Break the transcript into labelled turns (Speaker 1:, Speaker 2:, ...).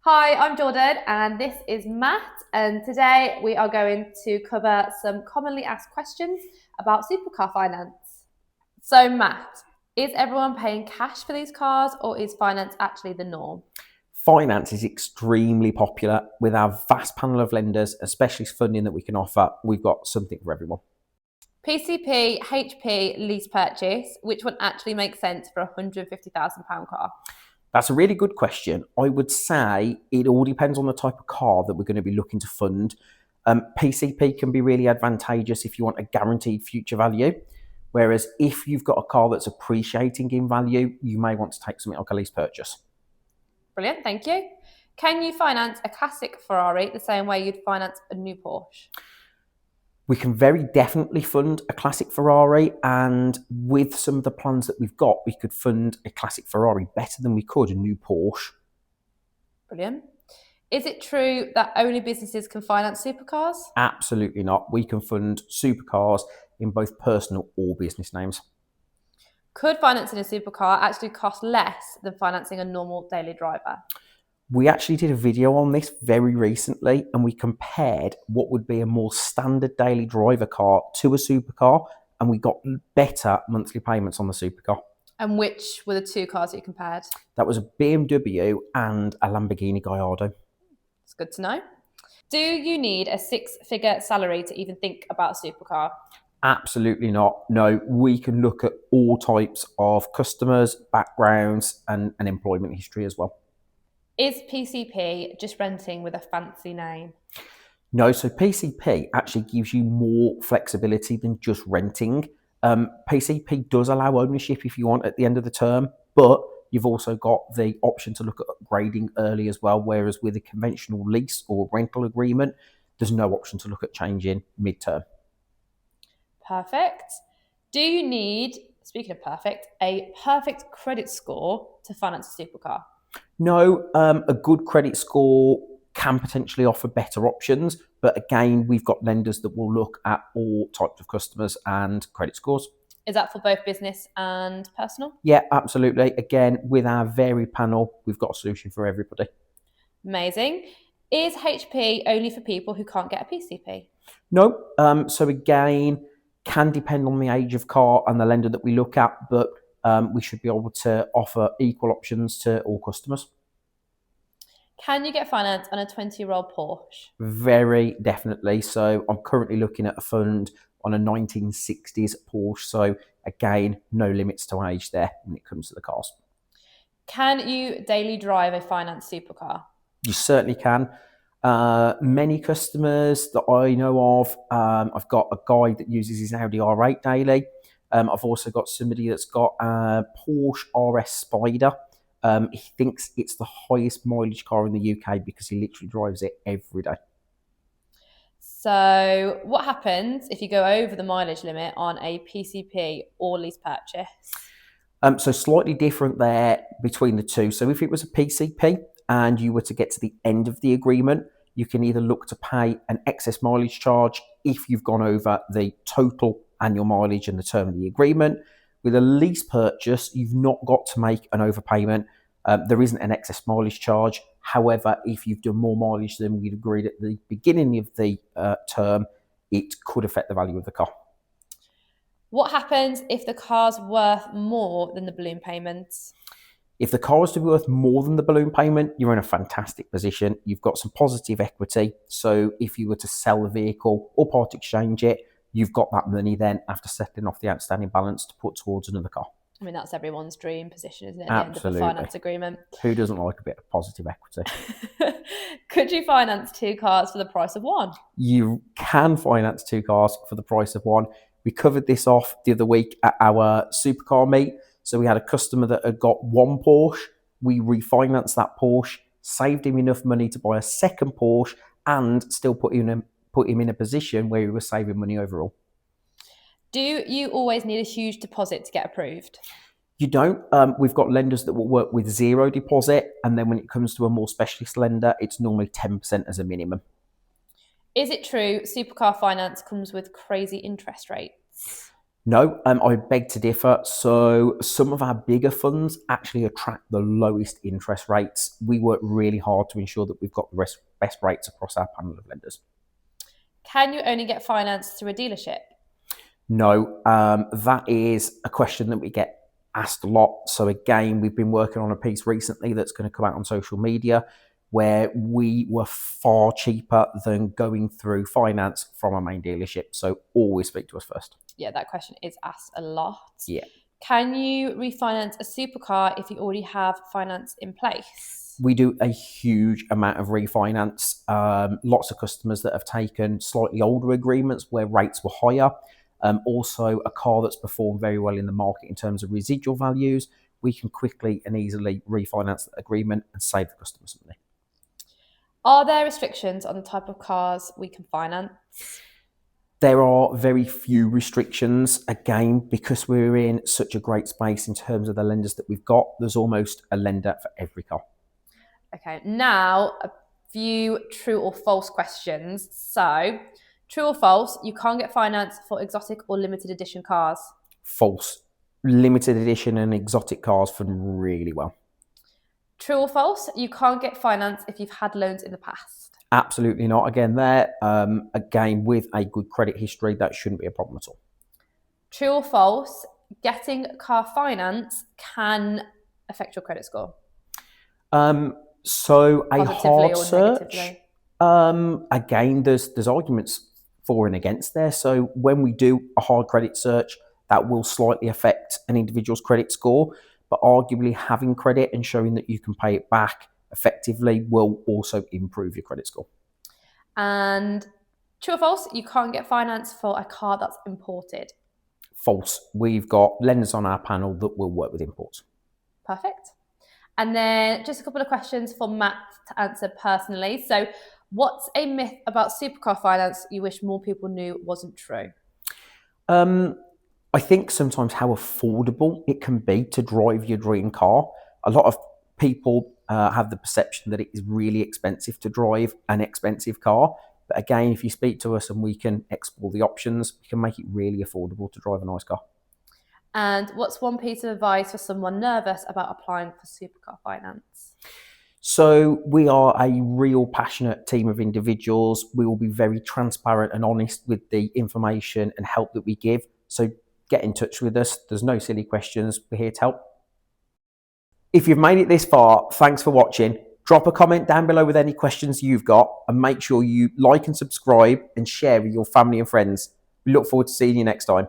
Speaker 1: Hi, I'm Jordan and this is Matt, and today we are going to cover some commonly asked questions about supercar finance. So Matt, is everyone paying cash for these cars or is finance actually the norm?
Speaker 2: Finance is extremely popular with our vast panel of lenders, especially funding that we can offer. We've got something for everyone.
Speaker 1: PCP, HP, lease purchase, which one actually makes sense for a £150,000 car?
Speaker 2: That's a really good question. I would say it all depends on the type of car that we're going to be looking to fund. PCP can be really advantageous if you want a guaranteed future value. Whereas if you've got a car that's appreciating in value, you may want to take something like a lease purchase.
Speaker 1: Brilliant, thank you. Can you finance a classic Ferrari the same way you'd finance a new Porsche?
Speaker 2: We can very definitely fund a classic Ferrari, and with some of the plans that we've got, we could fund a classic Ferrari better than we could a new Porsche.
Speaker 1: Brilliant. Is it true that only businesses can finance supercars?
Speaker 2: Absolutely not. We can fund supercars in both personal or business names.
Speaker 1: Could financing a supercar actually cost less than financing a normal daily driver?
Speaker 2: We actually did a video on this very recently, and we compared what would be a more standard daily driver car to a supercar, and we got better monthly payments on the supercar.
Speaker 1: And which were the two cars you compared?
Speaker 2: That was a BMW and a Lamborghini Gallardo.
Speaker 1: It's good to know. Do you need a six-figure salary to even think about a supercar?
Speaker 2: Absolutely not. No, we can look at all types of customers, backgrounds, and employment history as well.
Speaker 1: Is PCP just renting with a fancy name?
Speaker 2: No, so PCP actually gives you more flexibility than just renting. PCP does allow ownership if you want at the end of the term, but you've also got the option to look at upgrading early as well, whereas with a conventional lease or rental agreement, there's no option to look at changing mid-term.
Speaker 1: Perfect. Do you need, speaking of perfect, a perfect credit score to finance a supercar?
Speaker 2: No, a good credit score can potentially offer better options, but again, we've got lenders that will look at all types of customers and credit scores.
Speaker 1: Is that for both business and personal?
Speaker 2: Yeah, absolutely. Again, with our varied panel, we've got a solution for everybody.
Speaker 1: Amazing. Is HP only for people who can't get a PCP?
Speaker 2: No, so again, can depend on the age of car and the lender that we look at, but we should be able to offer equal options to all customers.
Speaker 1: Can you get finance on a 20-year-old Porsche?
Speaker 2: Very definitely. So I'm currently looking at a fund on a 1960s Porsche. So again, no limits to age there when it comes to the cars.
Speaker 1: Can you daily drive a finance supercar?
Speaker 2: You certainly can. Many customers that I know of, I've got a guy that uses his Audi R8 daily. I've also got somebody that's got a Porsche RS Spider. He thinks it's the highest mileage car in the UK because he literally drives it every day.
Speaker 1: So what happens if you go over the mileage limit on a PCP or lease purchase?
Speaker 2: So slightly different there between the two. So if it was a PCP and you were to get to the end of the agreement, you can either look to pay an excess mileage charge if you've gone over the total annual mileage and the term of the agreement. With a lease purchase, you've not got to make an overpayment. There isn't an excess mileage charge. However, if you've done more mileage than we'd agreed at the beginning of the term, it could affect the value of the car.
Speaker 1: What happens if the car's worth more than the balloon payments?
Speaker 2: If the car is to be worth more than the balloon payment, you're in a fantastic position. You've got some positive equity. So if you were to sell the vehicle or part exchange it, you've got that money then after settling off the outstanding balance to put towards another car.
Speaker 1: I mean, that's everyone's dream position, isn't it? At
Speaker 2: Absolutely.
Speaker 1: the end of a finance agreement.
Speaker 2: Who doesn't like a bit of positive equity?
Speaker 1: Could you finance two cars for the price of one?
Speaker 2: You can finance two cars for the price of one. We covered this off the other week at our supercar meet. So we had a customer that had got one Porsche. We refinanced that Porsche, saved him enough money to buy a second Porsche, and still put him in a position where he was saving money overall.
Speaker 1: Do you always need a huge deposit to get approved?
Speaker 2: You don't. We've got lenders that will work with zero deposit, and then when it comes to a more specialist lender, it's normally 10% as a minimum.
Speaker 1: Is it true supercar finance comes with crazy interest rates?
Speaker 2: No, I beg to differ. So some of our bigger funds actually attract the lowest interest rates. We work really hard to ensure that we've got the best rates across our panel of lenders.
Speaker 1: Can you only get finance through a dealership?
Speaker 2: No, that is a question that we get asked a lot. So again, we've been working on a piece recently that's going to come out on social media where we were far cheaper than going through finance from a main dealership. So always speak to us first.
Speaker 1: Yeah, that question is asked a lot.
Speaker 2: Yeah.
Speaker 1: Can you refinance a supercar if you already have finance in place?
Speaker 2: We do a huge amount of refinance. Lots of customers that have taken slightly older agreements where rates were higher. Also, a car that's performed very well in the market in terms of residual values, we can quickly and easily refinance that agreement and save the customer some money.
Speaker 1: Are there restrictions on the type of cars we can finance?
Speaker 2: There are very few restrictions. Again, because we're in such a great space in terms of the lenders that we've got, there's almost a lender for every car.
Speaker 1: Okay, now a few true or false questions. So, true or false, you can't get finance for exotic or limited edition cars?
Speaker 2: False. Limited edition and exotic cars fund really well.
Speaker 1: True or false, you can't get finance if you've had loans in the past?
Speaker 2: Absolutely not. Again, with a good credit history, that shouldn't be a problem at all.
Speaker 1: True or false, getting car finance can affect your credit score?
Speaker 2: So a
Speaker 1: Positively
Speaker 2: hard
Speaker 1: or
Speaker 2: search.
Speaker 1: negatively?
Speaker 2: Again, there's arguments for and against there. So when we do a hard credit search, that will slightly affect an individual's credit score, but arguably having credit and showing that you can pay it back effectively will also improve your credit score.
Speaker 1: And true or false, you can't get finance for a car that's imported?
Speaker 2: False. We've got lenders on our panel that will work with imports.
Speaker 1: Perfect. And then just a couple of questions for Matt to answer personally. So what's a myth about supercar finance you wish more people knew wasn't true?
Speaker 2: I think sometimes how affordable it can be to drive your dream car. A lot of people have the perception that it is really expensive to drive an expensive car. But again, if you speak to us and we can explore the options, we can make it really affordable to drive a nice car.
Speaker 1: And what's one piece of advice for someone nervous about applying for supercar finance?
Speaker 2: So we are a real passionate team of individuals. We will be very transparent and honest with the information and help that we give. So get in touch with us. There's no silly questions. We're here to help. If you've made it this far, thanks for watching. Drop a comment down below with any questions you've got and make sure you like and subscribe and share with your family and friends. We look forward to seeing you next time.